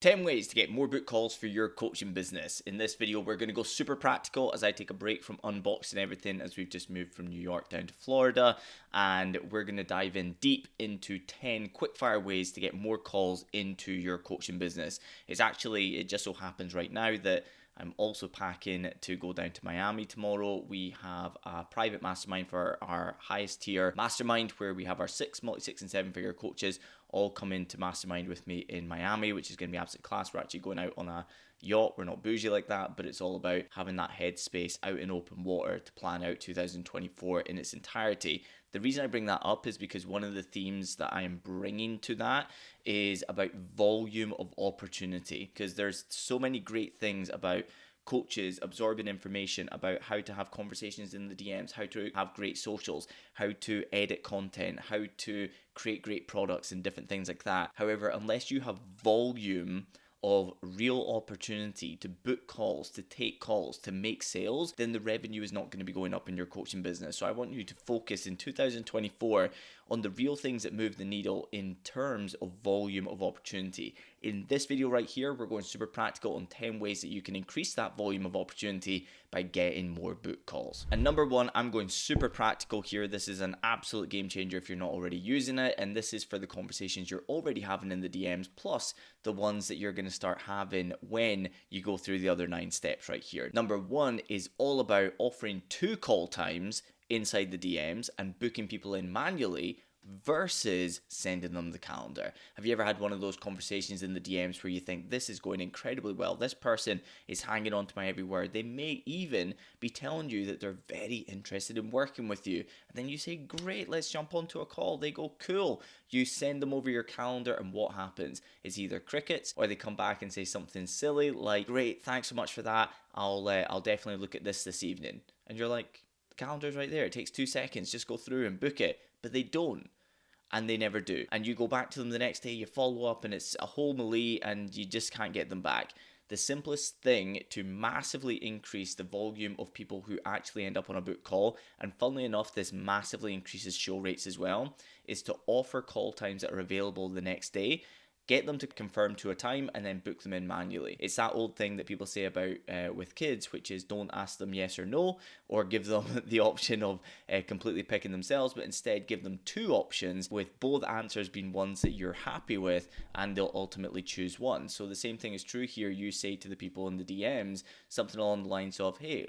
10 ways to get more book calls for your coaching business. In this video, we're going to go super practical as I take a break from unboxing everything as we've just moved from New York down to Florida. And we're going to dive in deep into 10 quickfire ways to get more calls into your coaching business. It just so happens right now that I'm also packing to go down to Miami tomorrow. We have a private mastermind for our highest tier mastermind where we have our multi-six and seven figure coaches all come into mastermind with me in Miami, which is going to be absolute class. We're actually going out on a yacht. We're not bougie like that, but it's all about having that headspace out in open water to plan out 2024 in its entirety. The reason I bring that up is because one of the themes that I am bringing to that is about volume of opportunity, because there's so many great things about coaches absorbing information about how to have conversations in the DMs, how to have great socials, how to edit content, how to create great products and different things like that. However, unless you have volume of real opportunity to book calls, to take calls, to make sales, then the revenue is not going to be going up in your coaching business. So I want you to focus in 2024 on the real things that move the needle in terms of volume of opportunity. In this video right here, we're going super practical on 10 ways that you can increase that volume of opportunity by getting more book calls. And number one, I'm going super practical here. This is an absolute game changer if you're not already using it. And this is for the conversations you're already having in the DMs, plus the ones that you're going to start having when you go through the other 9 steps right here. Number one is all about offering 2 call times inside the DMs and booking people in manually versus sending them the calendar. Have you ever had one of those conversations in the DMs where you think this is going incredibly well, this person is hanging on to my every word, they may even be telling you that they're very interested in working with you, and then you say, great, let's jump onto a call. They go, cool. You send them over your calendar, and what happens is either crickets, or they come back and say something silly like, great, thanks so much for that, I'll definitely look at this evening. And you're like, the calendar's right there, it takes 2 seconds, just go through and book it. But they don't, and they never do. And you go back to them the next day, you follow up, and it's a whole melee, and you just can't get them back. The simplest thing to massively increase the volume of people who actually end up on a book call, and funnily enough, this massively increases show rates as well, is to offer call times that are available the next day. Get them to confirm to a time and then book them in manually. It's that old thing that people say about with kids, which is don't ask them yes or no, or give them the option of completely picking themselves, but instead give them 2 options with both answers being ones that you're happy with, and they'll ultimately choose one. So the same thing is true here. You say to the people in the DMs something along the lines of, hey,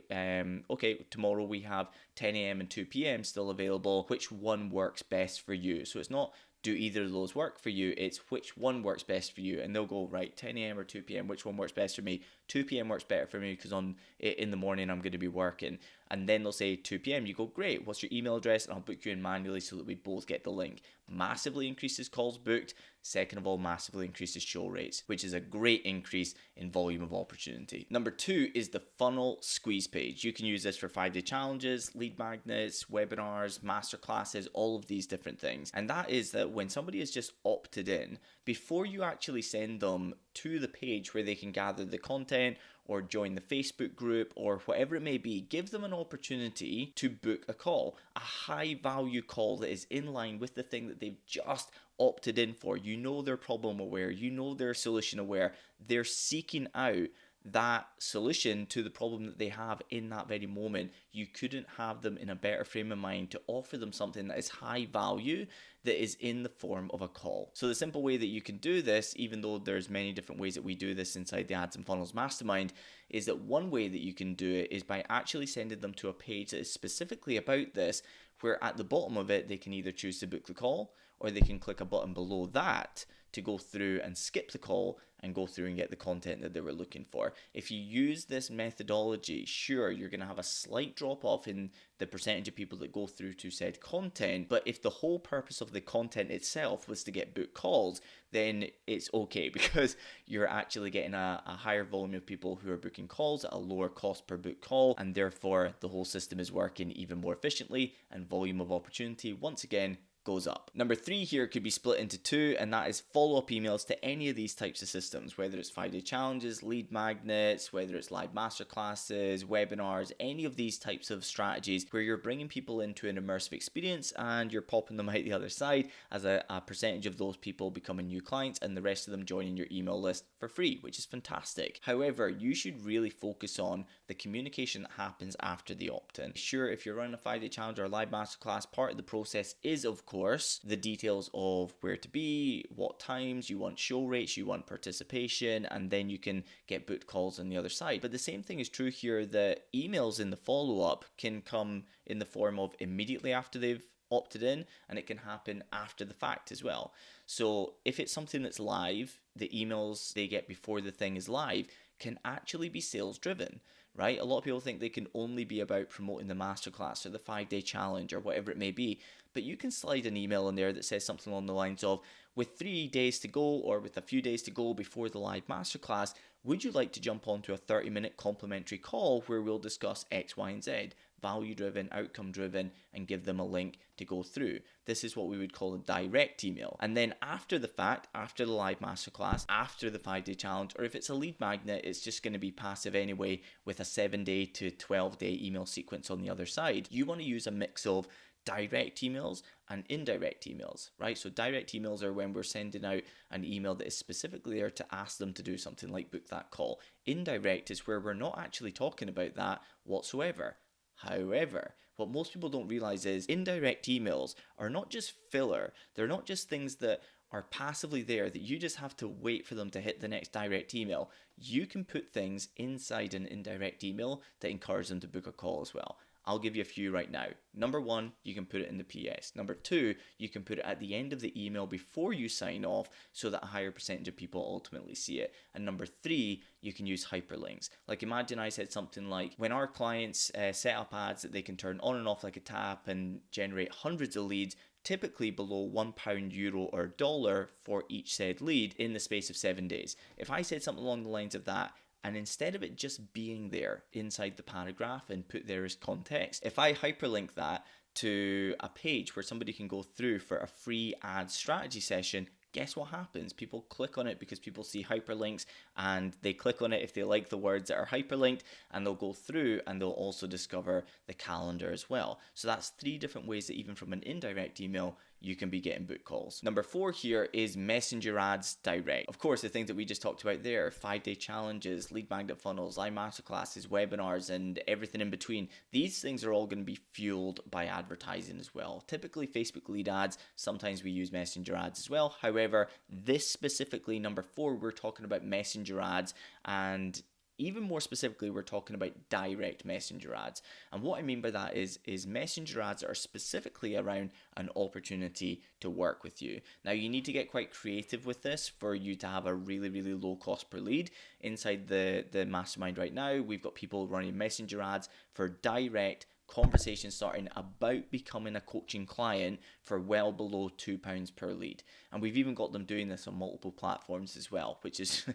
okay, tomorrow we have 10 a.m. and 2 p.m. still available. Which one works best for you? So it's not do either of those work for you, it's which one works best for you. And they'll go, right, 10 a.m. or 2 p.m., which one works best for me? 2 p.m. works better for me because in the morning I'm going to be working. And then they'll say 2 p.m. You go, great, what's your email address? And I'll book you in manually so that we both get the link. Massively increases calls booked. Second of all, massively increases show rates, which is a great increase in volume of opportunity. Number 2 is the funnel squeeze page. You can use this for 5-day challenges, lead magnets, webinars, masterclasses, all of these different things. And that is that when somebody is just opted in, before you actually send them to the page where they can gather the content or join the Facebook group or whatever it may be, give them an opportunity to book a call, a high value call that is in line with the thing that they've just opted in for. You know they're problem aware, you know they're solution aware, they're seeking out that solution to the problem that they have in that very moment. You couldn't have them in a better frame of mind to offer them something that is high value that is in the form of a call. So the simple way that you can do this, even though there's many different ways that we do this inside the Ads and Funnels Mastermind, is that one way that you can do it is by actually sending them to a page that is specifically about this, where at the bottom of it, they can either choose to book the call, or they can click a button below that to go through and skip the call and go through and get the content that they were looking for. If you use this methodology, sure, you're going to have a slight drop off in the percentage of people that go through to said content, but if the whole purpose of the content itself was to get book calls, then it's okay, because you're actually getting a higher volume of people who are booking calls at a lower cost per book call, and therefore the whole system is working even more efficiently, and volume of opportunity once again goes up. Number 3 here could be split into 2, and that is follow-up emails to any of these types of systems, whether it's 5-day challenges, lead magnets, whether it's live masterclasses, webinars, any of these types of strategies where you're bringing people into an immersive experience and you're popping them out the other side as a percentage of those people becoming new clients and the rest of them joining your email list for free, which is fantastic. However, you should really focus on the communication that happens after the opt-in. Sure, if you're running a 5-day challenge or a live masterclass, part of the process is, of course, the details of where to be, what times, you want show rates, you want participation, and then you can get booked calls on the other side. But the same thing is true here, that emails in the follow-up can come in the form of immediately after they've opted in, and it can happen after the fact as well. So if it's something that's live, the emails they get before the thing is live can actually be sales driven, right? A lot of people think they can only be about promoting the masterclass or the 5-day challenge or whatever it may be, but you can slide an email in there that says something along the lines of, with 3 days to go or with a few days to go before the live masterclass, would you like to jump onto a 30-minute complimentary call where we'll discuss X, Y, and Z, value driven, outcome driven, and give them a link to go through. This is what we would call a direct email. And then after the fact, after the live masterclass, after the 5-day challenge, or if it's a lead magnet, it's just going to be passive anyway with a 7-day to 12-day email sequence on the other side. You want to use a mix of direct emails and indirect emails, right? So direct emails are when we're sending out an email that is specifically there to ask them to do something like book that call. Indirect is where we're not actually talking about that whatsoever. However, what most people don't realize is indirect emails are not just filler. They're not just things that are passively there that you just have to wait for them to hit the next direct email. You can put things inside an indirect email that encourage them to book a call as well. I'll give you a few right now. Number 1, you can put it in the PS. Number 2, you can put it at the end of the email before you sign off so that a higher percentage of people ultimately see it. And number 3, you can use hyperlinks. Like imagine I said something like, when our clients set up ads that they can turn on and off like a tap and generate hundreds of leads, typically below £1, euro, or dollar for each said lead in the space of 7 days. If I said something along the lines of that, and instead of it just being there inside the paragraph and put there as context, if I hyperlink that to a page where somebody can go through for a free ad strategy session, guess what happens? People click on it because people see hyperlinks, and they click on it if they like the words that are hyperlinked, and they'll go through and they'll also discover the calendar as well. So that's 3 different ways that even from an indirect email, you can be getting book calls. Number 4 here is messenger ads direct. Of course, the things that we just talked about there, 5-day challenges, lead magnet funnels, live masterclasses, webinars, and everything in between. These things are all going to be fueled by advertising as well. Typically Facebook lead ads, sometimes we use messenger ads as well. However, this specifically, number 4, we're talking about messenger ads, and even more specifically, we're talking about direct messenger ads. And what I mean by that is messenger ads are specifically around an opportunity to work with you. Now, you need to get quite creative with this for you to have a really, really low cost per lead. Inside the mastermind right now, we've got people running messenger ads for direct conversation starting about becoming a coaching client for well below £2 per lead. And we've even got them doing this on multiple platforms as well, which is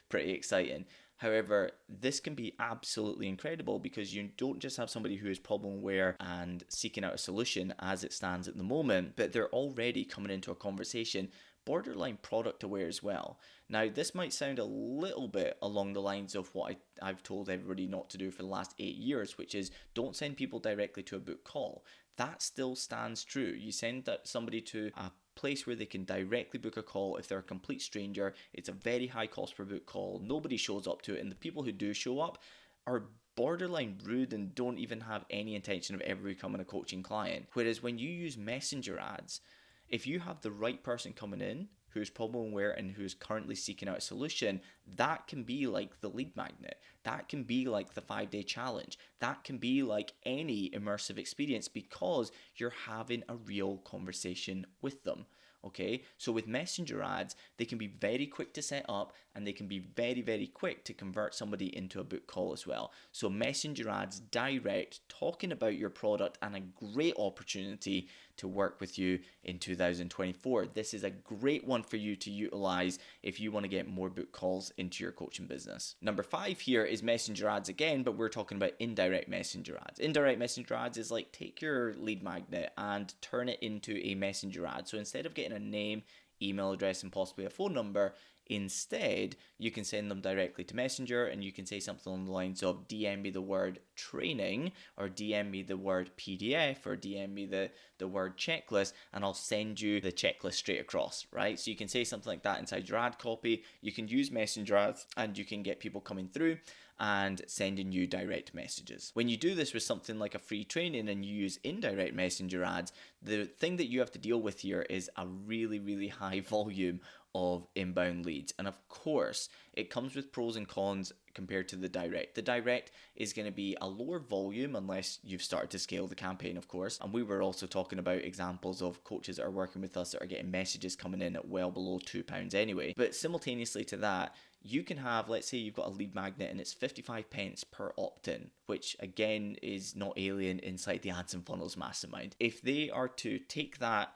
pretty exciting. However, this can be absolutely incredible because you don't just have somebody who is problem aware and seeking out a solution as it stands at the moment, but they're already coming into a conversation borderline product aware as well. Now, this might sound a little bit along the lines of what I've told everybody not to do for the last 8 years, which is don't send people directly to a book call. That still stands true. You send somebody to a place where they can directly book a call. If they're a complete stranger, it's a very high cost per book call. Nobody shows up to it, and the people who do show up are borderline rude and don't even have any intention of ever becoming a coaching client. Whereas when you use messenger ads, if you have the right person coming in who's problem aware and who's currently seeking out a solution, that can be like the lead magnet. That can be like the 5-day challenge. That can be like any immersive experience because you're having a real conversation with them. Okay, so with messenger ads, they can be very quick to set up and they can be very, very quick to convert somebody into a book call as well. So messenger ads direct, talking about your product, and a great opportunity to work with you in 2024. This is a great one for you to utilize if you want to get more book calls into your coaching business. Number 5 here is messenger ads again, but we're talking about indirect messenger ads. Indirect messenger ads is like take your lead magnet and turn it into a messenger ad. So instead of getting a name, email address, and possibly a phone number, instead you can send them directly to Messenger, and you can say something along the lines of DM me the word training, or DM me the word PDF, or DM me the word checklist, and I'll send you the checklist straight across, right? So you can say something like that inside your ad copy. You can use messenger ads and you can get people coming through and sending you direct messages. When you do this with something like a free training and you use indirect messenger ads, the thing that you have to deal with here is a really, really high volume of inbound leads. And of course, it comes with pros and cons compared to the direct. The direct is going to be a lower volume unless you've started to scale the campaign, of course. And we were also talking about examples of coaches that are working with us that are getting messages coming in at well below £2 anyway. But simultaneously to that, you can have, let's say you've got a lead magnet and it's 55 pence per opt-in, which again is not alien inside the Ads and Funnels Mastermind. If they are to take that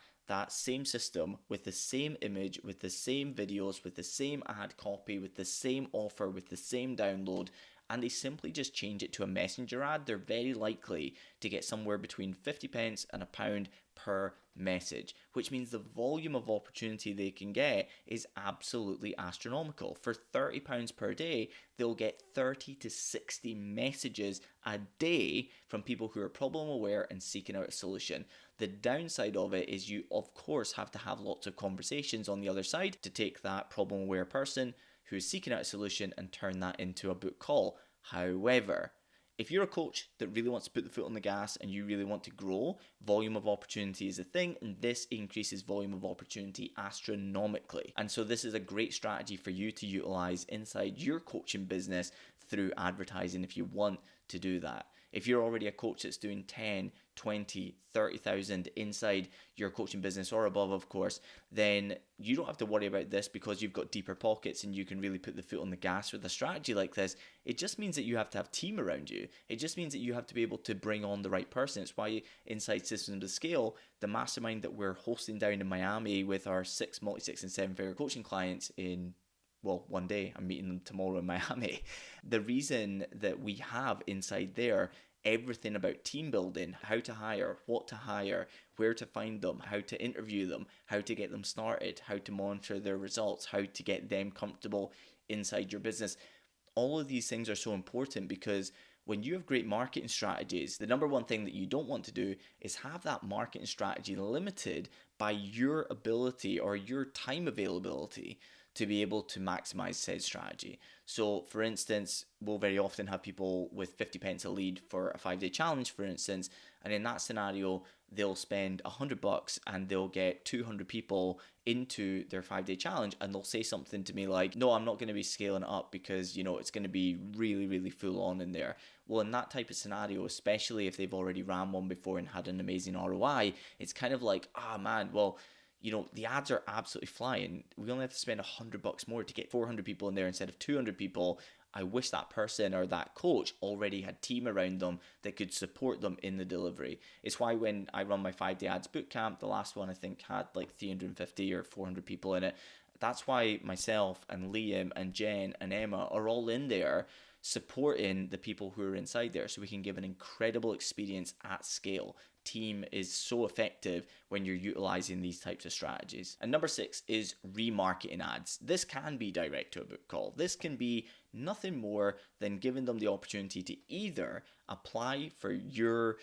same system with the same image, with the same videos, with the same ad copy, with the same offer, with the same download, and they simply just change it to a messenger ad, they're very likely to get somewhere between 50 pence and £1 per message, which means the volume of opportunity they can get is absolutely astronomical. For £30 per day, they'll get 30 to 60 messages a day from people who are problem aware and seeking out a solution. The downside of it is you, of course, have to have lots of conversations on the other side to take that problem aware person who is seeking out a solution and turn that into a book call. However, if you're a coach that really wants to put the foot on the gas and you really want to grow, volume of opportunity is a thing, and this increases volume of opportunity astronomically. And so this is a great strategy for you to utilize inside your coaching business through advertising if you want to do that. If you're already a coach that's doing 10, 20, 30,000 inside your coaching business or above, of course, then you don't have to worry about this because you've got deeper pockets and you can really put the foot on the gas with a strategy like this. It just means that you have to have team around you. It just means that you have to be able to bring on the right person. It's why inside Systems to Scale, the mastermind that we're hosting down in Miami with our 6 multi-6 and 7-figure coaching clients in one day, I'm meeting them tomorrow in Miami. The reason that we have inside there everything about team building, how to hire, what to hire, where to find them, how to interview them, how to get them started, how to monitor their results, how to get them comfortable inside your business. All of these things are so important because when you have great marketing strategies, the number one thing that you don't want to do is have that marketing strategy limited by your ability or your time availability to be able to maximize said strategy. So for instance, we'll very often have people with 50 pence a lead for a 5-day challenge, for instance, and in that scenario, they'll spend $100 and they'll get 200 people into their 5-day challenge, and they'll say something to me like, no, I'm not going to be scaling it up because, it's going to be really, really full on in there. Well, in that type of scenario, especially if they've already ran one before and had an amazing ROI, it's kind of like, the ads are absolutely flying. We only have to spend $100 more to get 400 people in there instead of 200 people. I wish that person or that coach already had team around them that could support them in the delivery. It's why when I run my 5-day ads bootcamp, the last one I think had like 350 or 400 people in it. That's why myself and Liam and Jen and Emma are all in there supporting the people who are inside there so we can give an incredible experience at scale. Team is so effective when you're utilizing these types of strategies. And number 6 is remarketing ads. This can be direct to a book call. This can be nothing more than giving them the opportunity to either apply for your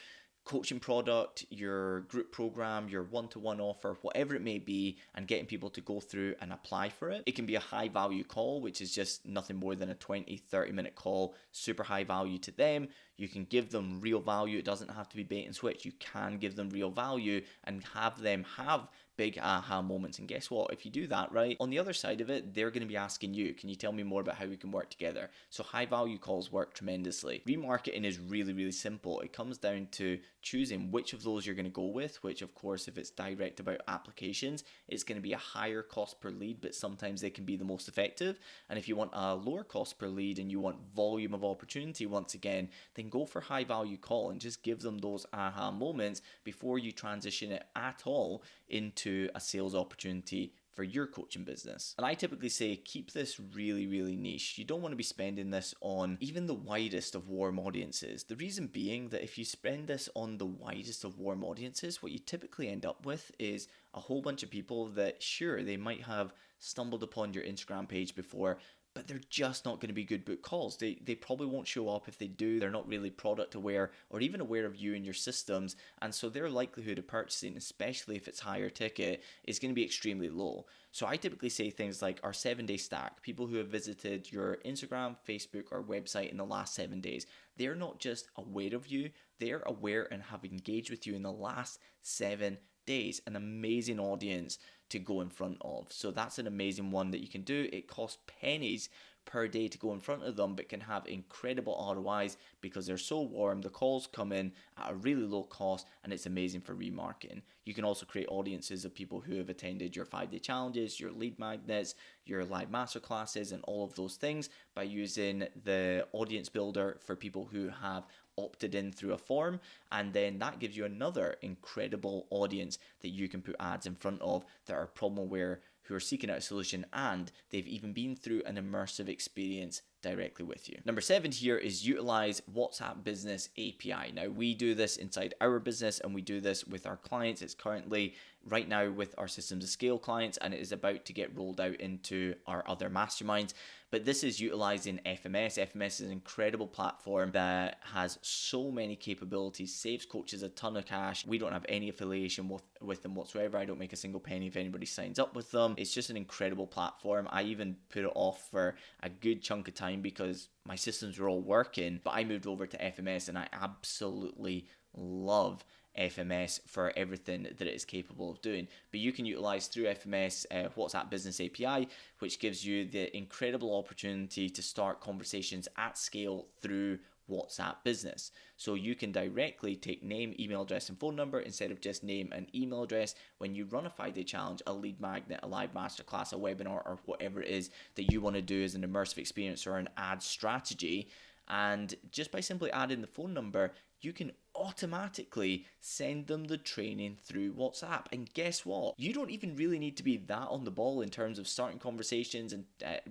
coaching product, your group program, your one-to-one offer, whatever it may be, and getting people to go through and apply for it. It can be a high value call, which is just nothing more than a 20-30 minute call, super high value to them. You can give them real value. It doesn't have to be bait and switch. You can give them real value and have them have big aha moments. And guess what? If you do that right, on the other side of it, they're going to be asking you, can you tell me more about how we can work together? So high value calls work tremendously. Remarketing is really, really simple. It comes down to choosing which of those you're going to go with, which of course, if it's direct about applications, it's going to be a higher cost per lead, but sometimes they can be the most effective. And if you want a lower cost per lead and you want volume of opportunity once again, then go for high value call and just give them those aha moments before you transition it at all into a sales opportunity for your coaching business. And I typically say keep this really, really niche. You don't want to be spending this on even the widest of warm audiences. The reason being that if you spend this on the widest of warm audiences, what you typically end up with is a whole bunch of people that, sure, they might have stumbled upon your Instagram page before, but they're just not going to be good book calls. They probably won't show up. If they do, they're not really product aware or even aware of you and your systems. And so their likelihood of purchasing, especially if it's higher ticket, is going to be extremely low. So I typically say things like our 7-day stack. People who have visited your Instagram, Facebook, or website in the last 7 days, they're not just aware of you, they're aware and have engaged with you in the last 7 days. An amazing audience to go in front of. So that's an amazing one that you can do. It costs pennies per day to go in front of them, but can have incredible ROIs because they're so warm. The calls come in at a really low cost, and it's amazing for remarketing. You can also create audiences of people who have attended your 5-day challenges, your lead magnets, your live masterclasses, and all of those things by using the audience builder for people who have opted in through a form, and then that gives you another incredible audience that you can put ads in front of that are problem aware, who are seeking out a solution, and they've even been through an immersive experience directly with you. Number 7 here is utilize WhatsApp Business API. Now, we do this inside our business and we do this with our clients. It's currently right now with our Systems of Scale clients, and it is about to get rolled out into our other masterminds. But this is utilizing FMS. FMS is an incredible platform that has so many capabilities, saves coaches a ton of cash. We don't have any affiliation with them whatsoever. I don't make a single penny if anybody signs up with them. It's just an incredible platform. I even put it off for a good chunk of time because my systems were all working, but I moved over to FMS and I absolutely love FMS for everything that it is capable of doing. But you can utilize through FMS WhatsApp Business API, which gives you the incredible opportunity to start conversations at scale through WhatsApp Business. So you can directly take name, email address, and phone number instead of just name and email address when you run a 5-day challenge, a lead magnet, a live masterclass, a webinar, or whatever it is that you want to do as an immersive experience or an ad strategy. And just by simply adding the phone number, you can automatically send them the training through WhatsApp. And guess what? You don't even really need to be that on the ball in terms of starting conversations and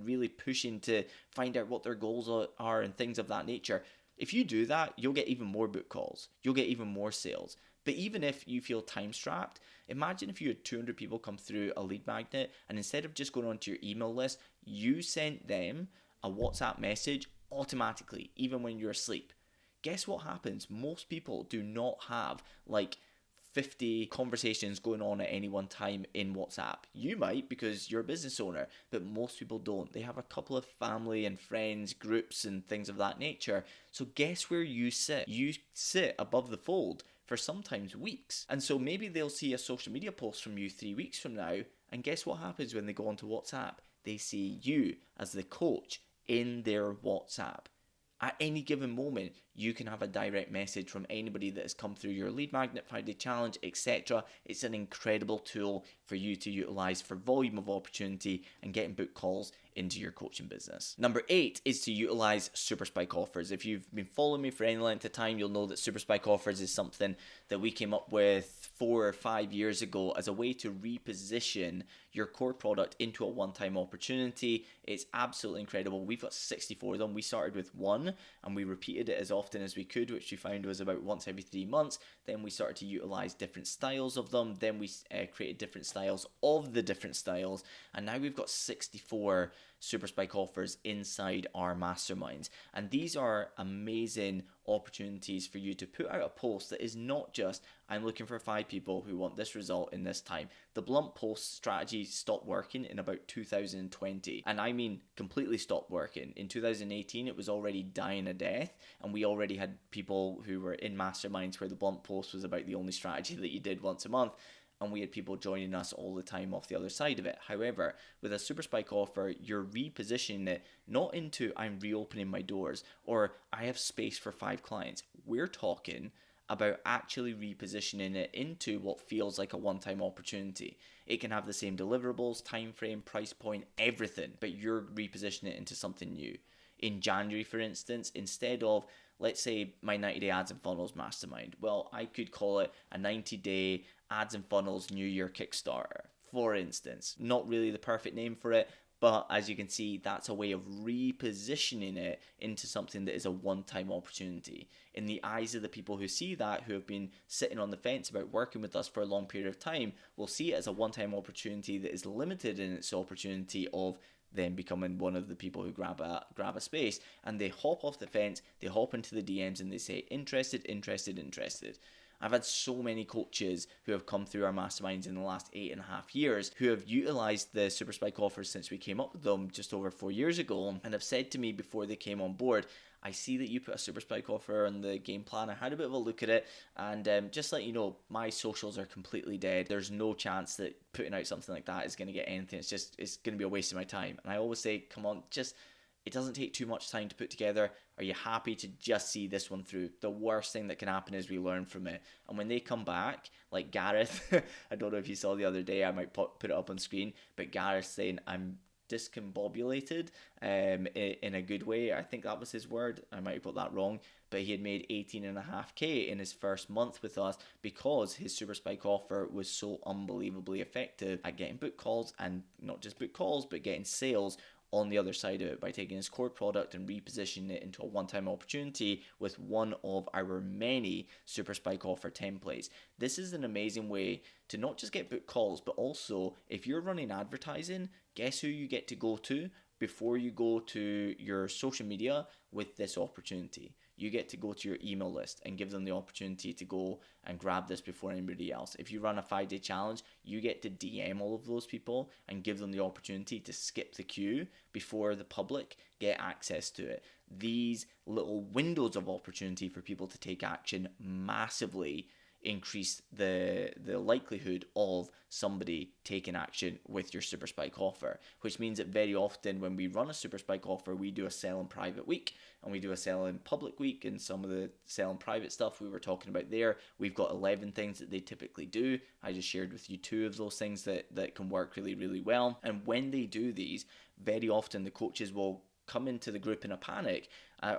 really pushing to find out what their goals are and things of that nature. If you do that, you'll get even more book calls. You'll get even more sales. But even if you feel time strapped, imagine if you had 200 people come through a lead magnet, and instead of just going onto your email list, you sent them a WhatsApp message automatically, even when you're asleep. Guess what happens? Most people do not have like 50 conversations going on at any one time in WhatsApp. You might because you're a business owner, but most people don't. They have a couple of family and friends groups and things of that nature. So guess where you sit? You sit above the fold for sometimes weeks. And so maybe they'll see a social media post from you 3 weeks from now, and guess what happens when they go onto WhatsApp? They see you as the coach in their WhatsApp. At any given moment, you can have a direct message from anybody that has come through your lead magnet, 5-day challenge, etc. It's an incredible tool for you to utilize for volume of opportunity and getting book calls into your coaching business. Number 8 is to utilize super spike offers. If you've been following me for any length of time, you'll know that super spike offers is something that we came up with 4 or 5 years ago as a way to reposition your core product into a one-time opportunity. It's absolutely incredible. We've got 64 of them. We started with one and we repeated it as often as we could, which we found was about once every 3 months. Then we started to utilize different styles of them. Then we created different styles of the different styles. And now we've got 64 super spike offers inside our masterminds. And these are amazing opportunities for you to put out a post that is not just, I'm looking for 5 people who want this result in this time. The blunt post strategy stopped working in about 2020. And I mean completely stopped working. In 2018, it was already dying a death. And we already had people who were in masterminds where the blunt post was about the only strategy that you did once a month. and we had people joining us all the time off the other side of it. However, with a super spike offer, you're repositioning it not into I'm reopening my doors or I have space for 5 clients. We're talking about actually repositioning it into what feels like a one-time opportunity. It can have the same deliverables, time frame, price point, everything, but you're repositioning it into something new. In January, for instance, instead of, let's say, my 90-day ads and funnels mastermind, well, I could call it a 90-day ads and funnels New Year Kickstarter, for instance. Not really the perfect name for it, but as you can see, that's a way of repositioning it into something that is a one-time opportunity. In the eyes of the people who see that, who have been sitting on the fence about working with us for a long period of time, will see it as a one-time opportunity that is limited in its opportunity of then becoming one of the people who grab a space, and they hop off the fence, they hop into the DMs and they say, interested, interested, interested. I've had so many coaches who have come through our masterminds in the last 8.5 years who have utilized the Super Spike offers since we came up with them just over 4 years ago, and have said to me before they came on board, I see that you put a Super Spike offer on the game plan. I had a bit of a look at it, and just let you know, my socials are completely dead. There's no chance that putting out something like that is going to get anything. It's going to be a waste of my time. And I always say, come on, it doesn't take too much time to put together. Are you happy to just see this one through? The worst thing that can happen is we learn from it. And when they come back, like Gareth, I don't know if you saw the other day, I might put it up on screen, but Gareth saying, I'm discombobulated in a good way. I think that was his word. I might have got that wrong. But he had made 18.5K in his first month with us because his Super Spike offer was so unbelievably effective at getting book calls, and not just book calls, but getting sales on the other side of it by taking his core product and repositioning it into a one-time opportunity with one of our many Super Spike offer templates. This is an amazing way to not just get book calls, but also if you're running advertising, guess who you get to go to before you go to your social media with this opportunity. You get to go to your email list and give them the opportunity to go and grab this before anybody else. If you run a 5-day challenge, you get to DM all of those people and give them the opportunity to skip the queue before the public get access to it. These little windows of opportunity for people to take action massively increase the likelihood of somebody taking action with your Super Spike offer, which means that very often when we run a Super Spike offer, we do a sell in private week and we do a sell in public week, and some of the sell in private stuff we were talking about there, we've got 11 things that they typically do. I just shared with you 2 of those things that can work really, really well. And when they do these, very often the coaches will come into the group in a panic,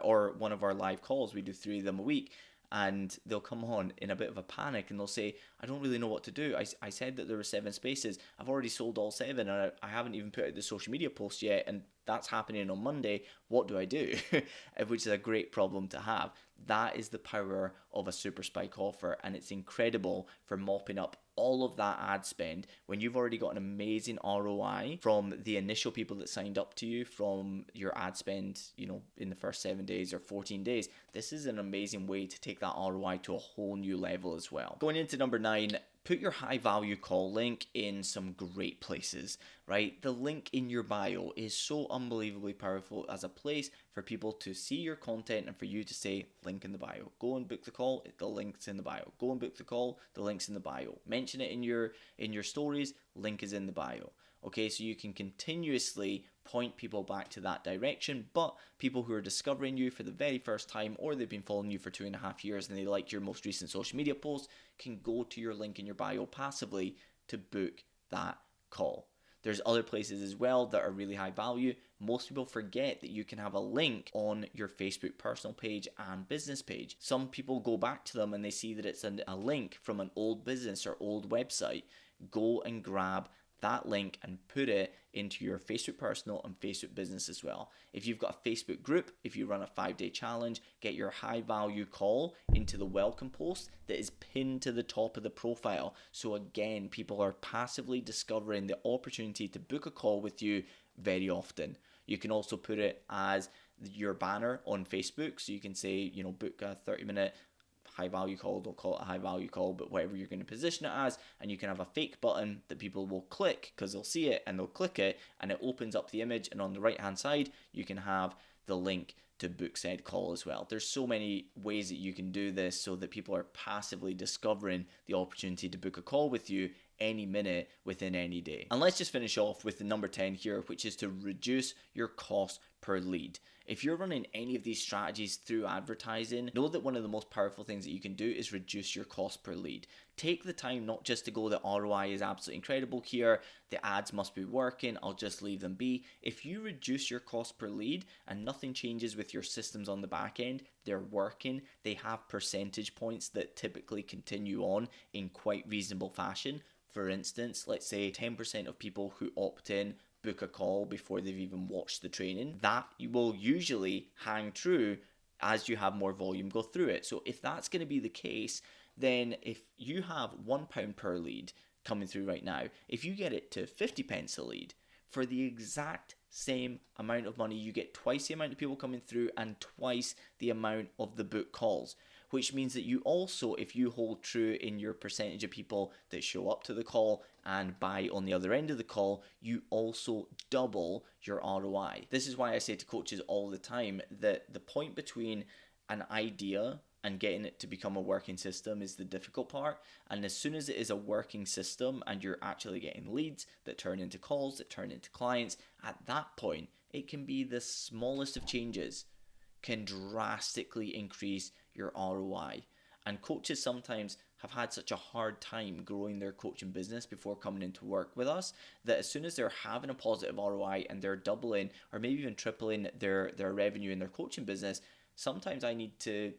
or one of our live calls, we do 3 of them a week, and they'll come on in a bit of a panic and they'll say, I don't really know what to do. I said that there were 7 spaces. I've already sold all 7 and I haven't even put out the social media post yet, and that's happening on Monday. What do I do? Which is a great problem to have. That is the power of a Super Spike offer, and it's incredible for mopping up all of that ad spend when you've already got an amazing ROI from the initial people that signed up to you from your ad spend, in the first 7 days or 14 days. This is an amazing way to take that ROI to a whole new level as well. Going into number 9, put your high value call link in some great places, right? The link in your bio is so unbelievably powerful as a place for people to see your content and for you to say, link in the bio. Go and book the call, the link's in the bio. Go and book the call, the link's in the bio. Mention it in your stories, link is in the bio. Okay, so you can continuously point people back to that direction, but people who are discovering you for the very first time, or they've been following you for 2.5 years and they like your most recent social media post, can go to your link in your bio passively to book that call. There's other places as well that are really high value. Most people forget that you can have a link on your Facebook personal page and business page. Some people go back to them and they see that it's a link from an old business or old website. Go and grab that link and put it into your Facebook personal and Facebook business as well. If you've got a Facebook group, if you run a 5-day challenge, get your high value call into the welcome post that is pinned to the top of the profile. So again, people are passively discovering the opportunity to book a call with you very often. You can also put it as your banner on Facebook. So you can say, book a 30-minute high value call. Don't call it a high value call, but whatever you're going to position it as, and you can have a fake button that people will click because they'll see it and they'll click it and it opens up the image, and on the right hand side you can have the link to book said call as well. There's so many ways that you can do this so that people are passively discovering the opportunity to book a call with you any minute within any day. And let's just finish off with the number 10 here, which is to reduce your cost per lead. If you're running any of these strategies through advertising, know that one of the most powerful things that you can do is reduce your cost per lead. Take the time not just to go, the ROI is absolutely incredible here, the ads must be working, I'll just leave them be. If you reduce your cost per lead and nothing changes with your systems on the back end, they're working, they have percentage points that typically continue on in quite reasonable fashion. For instance, let's say 10% of people who opt in book a call before they've even watched the training. That will usually hang true as you have more volume go through it. So if that's going to be the case, then if you have £1 per lead coming through right now, if you get it to 50 pence a lead, for the exact same amount of money, you get twice the amount of people coming through and twice the amount of the book calls. Which means that you also, if you hold true in your percentage of people that show up to the call and buy on the other end of the call, you also double your ROI. This is why I say to coaches all the time that the point between an idea and getting it to become a working system is the difficult part. And as soon as it is a working system and you're actually getting leads that turn into calls, that turn into clients, at that point, it can be the smallest of changes can drastically increase your ROI. And coaches sometimes have had such a hard time growing their coaching business before coming into work with us that as soon as they're having a positive ROI and they're doubling or maybe even tripling their revenue in their coaching business, sometimes I need to,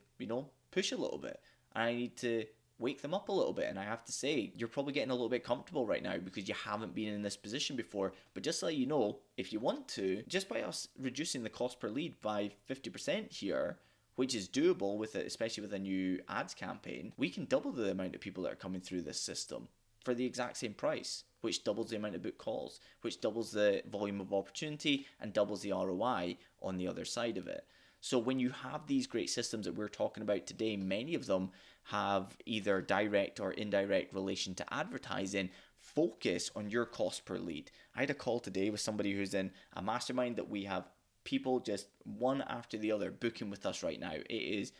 push a little bit. And I need to wake them up a little bit. And I have to say, you're probably getting a little bit comfortable right now because you haven't been in this position before. But just to let you know, if you want to, just by us reducing the cost per lead by 50% here, which is doable with it, especially with a new ads campaign, we can double the amount of people that are coming through this system for the exact same price, which doubles the amount of book calls, which doubles the volume of opportunity and doubles the ROI on the other side of it. So when you have these great systems that we're talking about today, many of them have either direct or indirect relation to advertising. Focus on your cost per lead. I had a call today with somebody who's in a mastermind that we have people just one after the other booking with us right now. It is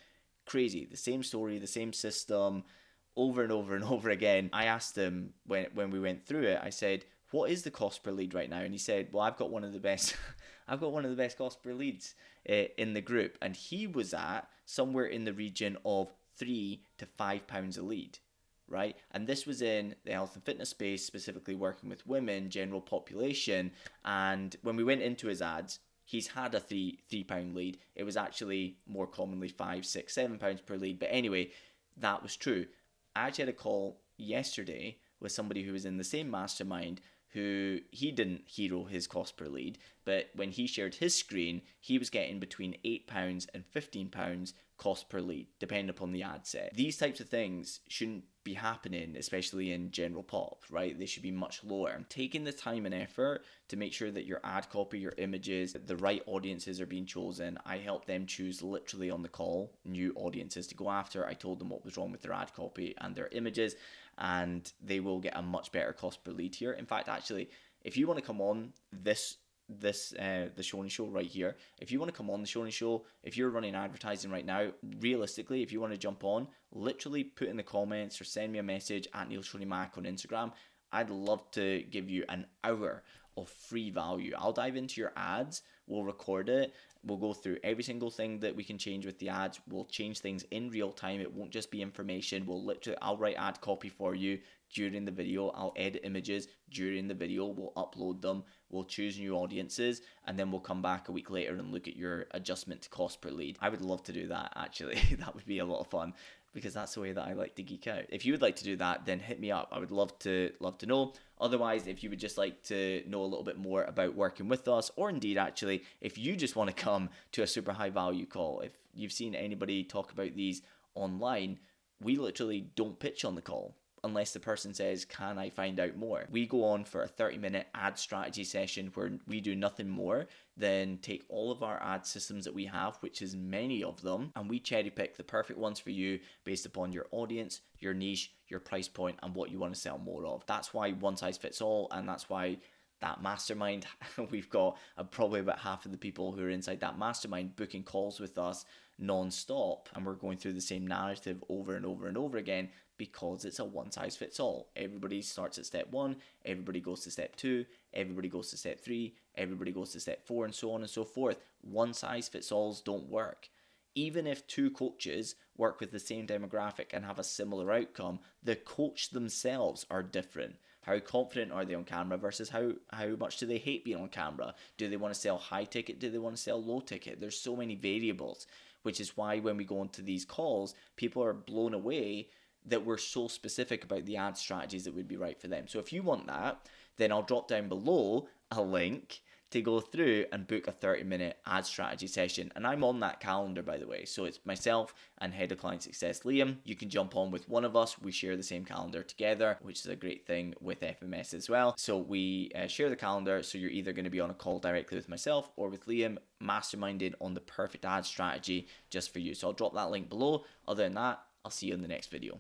crazy. The same story, the same system, over and over and over again. I asked him when we went through it, I said, what is the cost per lead right now? And he said, well, I've got one of the best I've got one of the best cost per leads in the group. And he was at somewhere in the region of £3 to £5 a lead, right? And this was in the health and fitness space, specifically working with women, general population. And when we went into his ads, he's had a £3 lead. It was actually more commonly £5, £6, £7 per lead. But anyway, that was true. I actually had a call yesterday with somebody who was in the same mastermind who he didn't hero his cost per lead, but when he shared his screen, he was getting between £8 and £15 cost per lead, depending upon the ad set. These types of things shouldn't be happening, especially in general pop, right? They should be much lower. Taking the time and effort to make sure that your ad copy, your images, the right audiences are being chosen. I help them choose literally on the call new audiences to go after. I told them what was wrong with their ad copy and their images, and they will get a much better cost per lead here. In fact, actually, if you want to come on the Shoney show right here, if you want to come on the Shoney show, if you're running advertising right now, realistically, if you want to jump on, literally put in the comments or send me a message at Neil Shoney Mac on Instagram. I'd love to give you an hour of free value. I'll dive into your ads, we'll record it, we'll go through every single thing that we can change with the ads, we'll change things in real time, it won't just be information, I'll write ad copy for you during the video, I'll edit images during the video, we'll upload them, we'll choose new audiences, and then we'll come back a week later and look at your adjustment to cost per lead. I would love to do that, actually. That would be a lot of fun, because that's the way that I like to geek out. If you would like to do that, then hit me up. I would love to know. Otherwise, if you would just like to know a little bit more about working with us, or indeed actually, if you just want to come to a super high value call, if you've seen anybody talk about these online, we literally don't pitch on the call unless the person says, can I find out more? We go on for a 30-minute ad strategy session where we do nothing more than take all of our ad systems that we have, which is many of them, and we cherry pick the perfect ones for you based upon your audience, your niche, your price point, and what you want to sell more of. That's why one size fits all, and that's why that mastermind, we've got probably about half of the people who are inside that mastermind booking calls with us non-stop, and we're going through the same narrative over and over and over again because it's a one size fits all. Everybody starts at step 1, everybody goes to step 2, everybody goes to step 3, everybody goes to step 4, and so on and so forth. One size fits alls don't work. Even if two coaches work with the same demographic and have a similar outcome, the coach themselves are different. How confident are they on camera versus how much do they hate being on camera? Do they want to sell high ticket? Do they want to sell low ticket? There's so many variables, which is why when we go into these calls, people are blown away that we're so specific about the ad strategies that would be right for them. So if you want that, then I'll drop down below a link to go through and book a 30-minute ad strategy session. And I'm on that calendar, by the way. So it's myself and Head of Client Success, Liam. You can jump on with one of us. We share the same calendar together, which is a great thing with FMS as well. So we share the calendar. So you're either going to be on a call directly with myself or with Liam, masterminded on the perfect ad strategy just for you. So I'll drop that link below. Other than that, I'll see you in the next video.